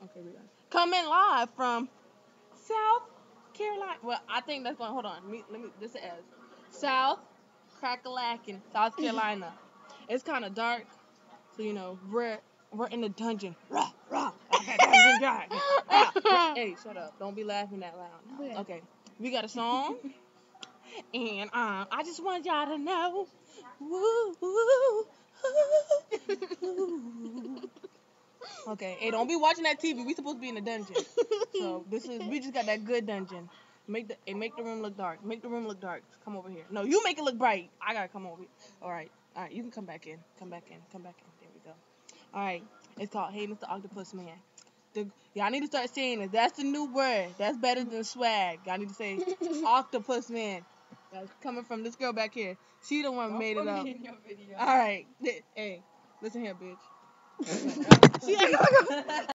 Okay, we got it. Coming live from South Carolina. Well, I think that's going. Hold on. Let me. This is South Crackalackin, South Carolina. It's kind of dark, so we're in the dungeon. Rah, rah. Okay, dungeon guy. Hey, shut up. Don't be laughing that loud now. Okay, we got a song, and I just want y'all to know. Woo, woo, woo. Okay, hey, don't be watching that TV. We supposed to be in the dungeon. So we just got that good dungeon. Make the room look dark. Make the room look dark. Come over here. No, you make it look bright. I gotta come over here. All right, you can come back in. Come back in. Come back in. There we go. All right, it's called Hey Mr. Octopus Man. Y'all need to start saying it. That's the new word. That's better than swag. Y'all need to say Octopus Man. That's coming from this girl back here. She the one who made it up. All right, hey, listen here, bitch. She